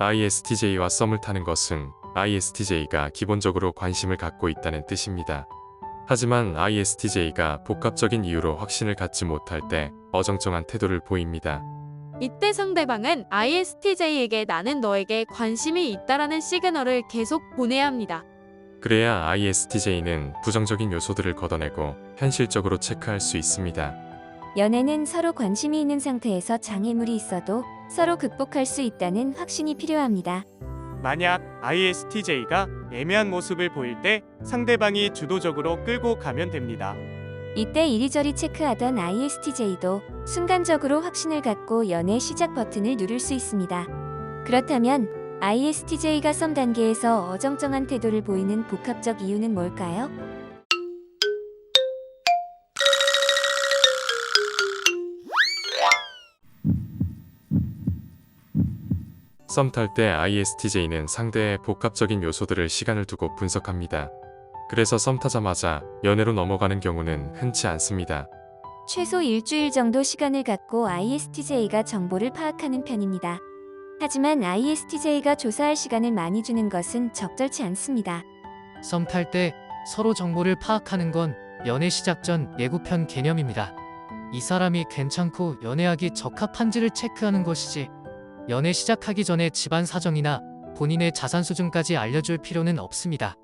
ISTJ와 썸을 타는 것은 ISTJ가 기본적으로 관심을 갖고 있다는 뜻입니다. 하지만 ISTJ가 복합적인 이유로 확신을 갖지 못할 때 어정쩡한 태도를 보입니다. 이때 상대방은 ISTJ에게 나는 너에게 관심이 있다라는 시그널을 계속 보내야 합니다. 그래야 ISTJ는 부정적인 요소들을 걷어내고 현실적으로 체크할 수 있습니다. 연애는 서로 관심이 있는 상태에서 장애물이 있어도 서로 극복할 수 있다는 확신이 필요합니다. 만약 ISTJ가 애매한 모습을 보일 때 상대방이 주도적으로 끌고 가면 됩니다. 이때 이리저리 체크하던 ISTJ도 순간적으로 확신을 갖고 연애 시작 버튼을 누를 수 있습니다. 그렇다면 ISTJ가 썸 단계에서 어정쩡한 태도를 보이는 복합적 이유는 뭘까요? 썸 탈 때 ISTJ는 상대의 복합적인 요소들을 시간을 두고 분석합니다. 그래서 썸 타자마자 연애로 넘어가는 경우는 흔치 않습니다. 최소 일주일 정도 시간을 갖고 ISTJ가 정보를 파악하는 편입니다. 하지만 ISTJ가 조사할 시간을 많이 주는 것은 적절치 않습니다. 썸 탈 때 서로 정보를 파악하는 건 연애 시작 전 예고편 개념입니다. 이 사람이 괜찮고 연애하기 적합한지를 체크하는 것이지 연애 시작하기 전에 집안 사정이나 본인의 자산 수준까지 알려줄 필요는 없습니다.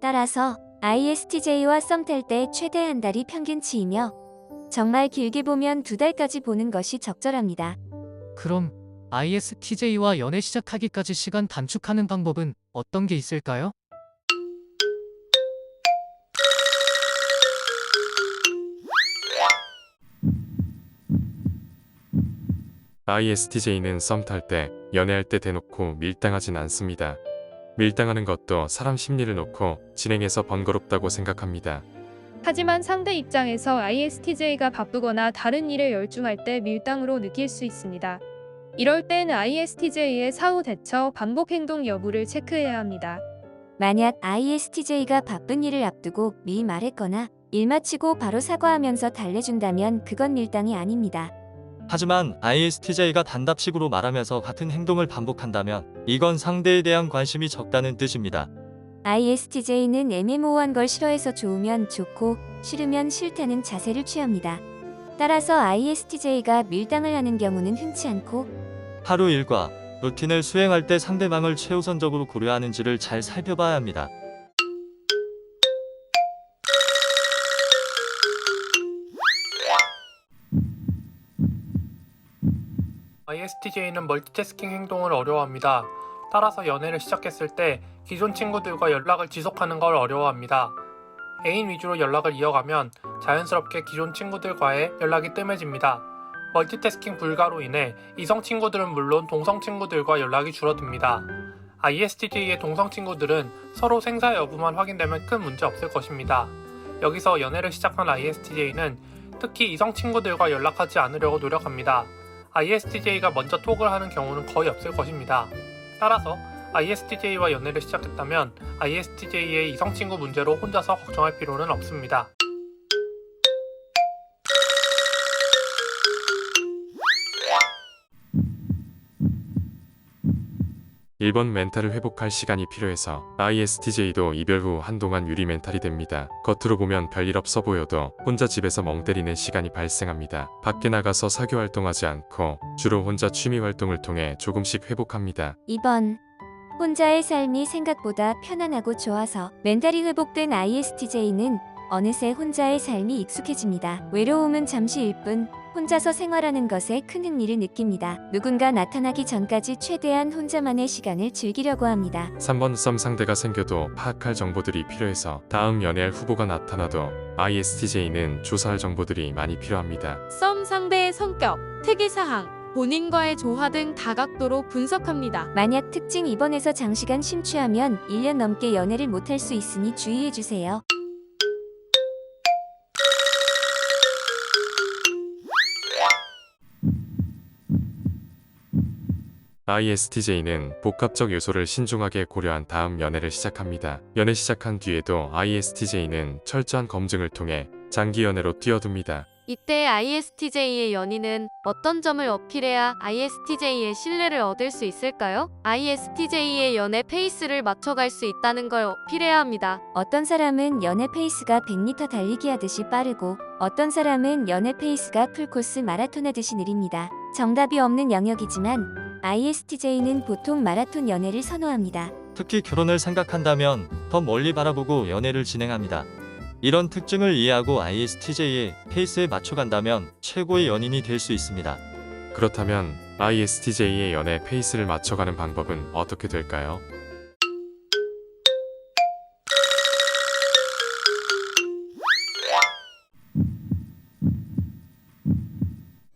따라서 ISTJ와 썸 탈 때 최대 한 달이 평균치이며 정말 길게 보면 2달까지 보는 것이 적절합니다. 그럼 ISTJ와 연애 시작하기까지 시간 단축하는 방법은 어떤 게 있을까요? ISTJ는 썸 탈 때, 연애할 때 대놓고 밀당하진 않습니다. 밀당하는 것도 사람 심리를 놓고 진행해서 번거롭다고 생각합니다. 하지만 상대 입장에서 ISTJ가 바쁘거나 다른 일에 열중할 때 밀당으로 느낄 수 있습니다. 이럴 땐 ISTJ의 사후 대처, 반복 행동 여부를 체크해야 합니다. 만약 ISTJ가 바쁜 일을 앞두고 미리 말했거나 일 마치고 바로 사과하면서 달래준다면 그건 밀당이 아닙니다. 하지만 ISTJ가 단답식으로 말하면서 같은 행동을 반복한다면 이건 상대에 대한 관심이 적다는 뜻입니다. ISTJ는 애매모호한 걸 싫어해서 좋으면 좋고 싫으면 싫다는 자세를 취합니다. 따라서 ISTJ가 밀당을 하는 경우는 흔치 않고 하루 일과 루틴을 수행할 때 상대방을 최우선적으로 고려하는지를 잘 살펴봐야 합니다. ISTJ는 멀티태스킹 행동을 어려워합니다. 따라서 연애를 시작했을 때 기존 친구들과 연락을 지속하는 걸 어려워합니다. 애인 위주로 연락을 이어가면 자연스럽게 기존 친구들과의 연락이 뜸해집니다. 멀티태스킹 불가로 인해 이성 친구들은 물론 동성 친구들과 연락이 줄어듭니다. ISTJ의 동성 친구들은 서로 생사 여부만 확인되면 큰 문제 없을 것입니다. 여기서 연애를 시작한 ISTJ는 특히 이성 친구들과 연락하지 않으려고 노력합니다. ISTJ가 먼저 톡을 하는 경우는 거의 없을 것입니다. 따라서 ISTJ와 연애를 시작했다면 ISTJ의 이성 친구 문제로 혼자서 걱정할 필요는 없습니다. 일본 멘탈을 회복할 시간이 필요해서 ISTJ도 이별 후 한동안 유리 멘탈이 됩니다. 겉으로 보면 별일 없어 보여도 혼자 집에서 멍 때리는 시간이 발생합니다. 밖에 나가서 사교 활동하지 않고 주로 혼자 취미 활동을 통해 조금씩 회복합니다. 2번 혼자의 삶이 생각보다 편안하고 좋아서 멘탈이 회복된 ISTJ는 어느새 혼자의 삶이 익숙해집니다. 외로움은 잠시일 뿐 혼자서 생활하는 것에 큰 흥미를 느낍니다. 누군가 나타나기 전까지 최대한 혼자만의 시간을 즐기려고 합니다. 3번 썸 상대가 생겨도 파악할 정보들이 필요해서 다음 연애할 후보가 나타나도 ISTJ는 조사할 정보들이 많이 필요합니다. 썸 상대의 성격, 특이사항, 본인과의 조화 등 다각도로 분석합니다. 만약 특징 2번에서 장시간 심취하면 1년 넘게 연애를 못할 수 있으니 주의해주세요. ISTJ는 복합적 요소를 신중하게 고려한 다음 연애를 시작합니다. 연애 시작한 뒤에도 ISTJ는 철저한 검증을 통해 장기 연애로 뛰어듭니다. 이때 ISTJ의 연인은 어떤 점을 어필해야 ISTJ의 신뢰를 얻을 수 있을까요? ISTJ의 연애 페이스를 맞춰갈 수 있다는 걸 어필해야 합니다. 어떤 사람은 연애 페이스가 100m 달리기 하듯이 빠르고 어떤 사람은 연애 페이스가 풀코스 마라톤 하듯이 느립니다. 정답이 없는 영역이지만 ISTJ는 보통 마라톤 연애를 선호합니다. 특히 결혼을 생각한다면 더 멀리 바라보고 연애를 진행합니다. 이런 특징을 이해하고 ISTJ의 페이스에 맞춰간다면 최고의 연인이 될 수 있습니다. 그렇다면 ISTJ의 연애 페이스를 맞춰가는 방법은 어떻게 될까요?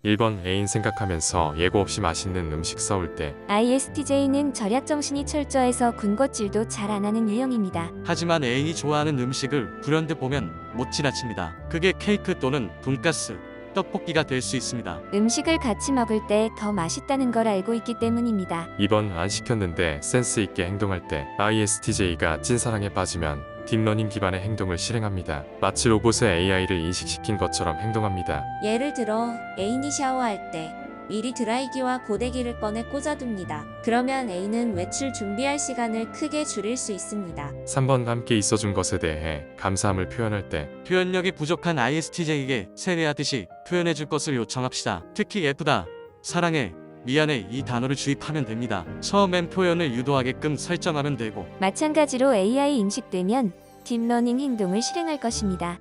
1번 애인 생각하면서 예고 없이 맛있는 음식 싸울 때. ISTJ는 절약 정신이 철저해서 군것질도 잘 안 하는 유형입니다. 하지만 애인이 좋아하는 음식을 불현듯 보면 못 지나칩니다. 그게 케이크 또는 돈가스, 떡볶이가 될 수 있습니다. 음식을 같이 먹을 때 더 맛있다는 걸 알고 있기 때문입니다. 2번 안 시켰는데 센스 있게 행동할 때. ISTJ가 찐사랑에 빠지면 딥러닝 기반의 행동을 실행합니다. 마치 로봇의 AI를 인식시킨 것처럼 행동합니다. 예를 들어 애인이 샤워할 때 미리 드라이기와 고데기를 꺼내 꽂아둡니다. 그러면 애인은 외출 준비할 시간을 크게 줄일 수 있습니다. 3번 함께 있어준 것에 대해 감사함을 표현할 때. 표현력이 부족한 ISTJ에게 세례하듯이 표현해줄 것을 요청합시다. 특히 예쁘다, 사랑해, 미안해 이 단어를 주입하면 됩니다. 처음엔 표현을 유도하게끔 설정하면 되고 마찬가지로 AI 인식되면 딥러닝 행동을 실행할 것입니다.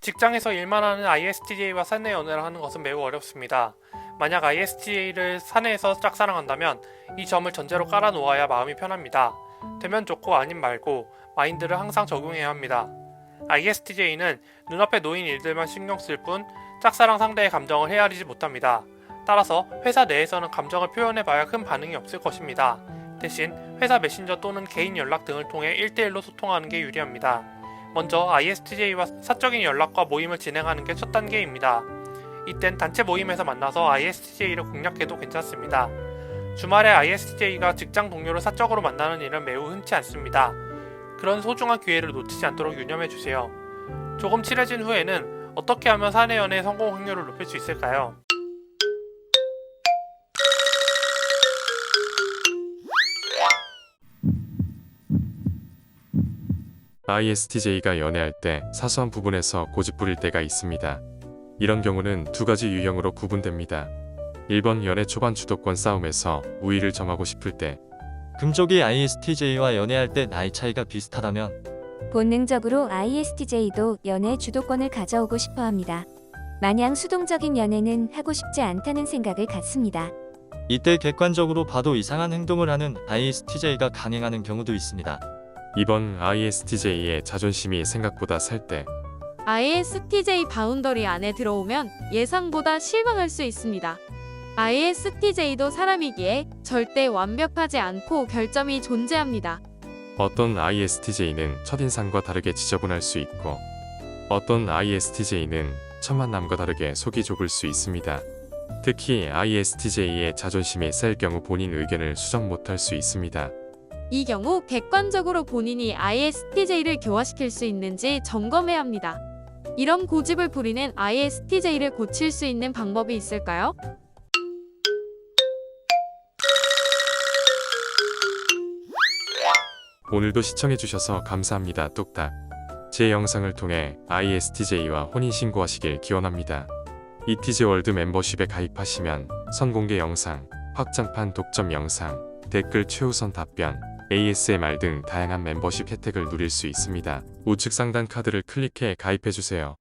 직장에서 일만 하는 ISTJ와 사내 연애를 하는 것은 매우 어렵습니다. 만약 ISTJ를 사내에서 짝사랑한다면 이 점을 전제로 깔아놓아야 마음이 편합니다. 되면 좋고 아님 말고 마인드를 항상 적용해야 합니다. ISTJ는 눈앞에 놓인 일들만 신경 쓸 뿐 짝사랑 상대의 감정을 헤아리지 못합니다. 따라서 회사 내에서는 감정을 표현해봐야 큰 반응이 없을 것입니다. 대신 회사 메신저 또는 개인 연락 등을 통해 1대1로 소통하는 게 유리합니다. 먼저 ISTJ와 사적인 연락과 모임을 진행하는 게 첫 단계입니다. 이땐 단체 모임에서 만나서 ISTJ를 공략해도 괜찮습니다. 주말에 ISTJ가 직장 동료를 사적으로 만나는 일은 매우 흔치 않습니다. 그런 소중한 기회를 놓치지 않도록 유념해주세요. 조금 친해진 후에는 어떻게 하면 사내 연애의 성공 확률을 높일 수 있을까요? ISTJ가 연애할 때 사소한 부분에서 고집 부릴 때가 있습니다. 이런 경우는 두 가지 유형으로 구분됩니다. 1번 연애 초반 주도권 싸움에서 우위를 점하고 싶을 때. 금쪽이 ISTJ와 연애할 때 나이 차이가 비슷하다면 본능적으로 ISTJ도 연애 주도권을 가져오고 싶어 합니다. 마냥 수동적인 연애는 하고 싶지 않다는 생각을 갖습니다. 이때 객관적으로 봐도 이상한 행동을 하는 ISTJ가 강행하는 경우도 있습니다. 2번 ISTJ의 자존심이 생각보다 살 때. ISTJ 바운더리 안에 들어오면 예상보다 실망할 수 있습니다. ISTJ도 사람이기에 절대 완벽하지 않고 결점이 존재합니다. 어떤 ISTJ는 첫인상과 다르게 지저분할 수 있고 어떤 ISTJ는 첫 만남과 다르게 속이 좁을 수 있습니다. 특히 ISTJ의 자존심이 셀 경우 본인 의견을 수정 못할 수 있습니다. 이 경우 객관적으로 본인이 ISTJ를 교화시킬 수 있는지 점검해야 합니다. 이런 고집을 부리는 ISTJ를 고칠 수 있는 방법이 있을까요? 오늘도 시청해주셔서 감사합니다. 뚝딱. 제 영상을 통해 ISTJ와 혼인신고하시길 기원합니다. 이티즈월드 멤버십에 가입하시면 선공개 영상, 확장판 독점 영상, 댓글 최우선 답변, ASMR 등 다양한 멤버십 혜택을 누릴 수 있습니다. 우측 상단 카드를 클릭해 가입해주세요.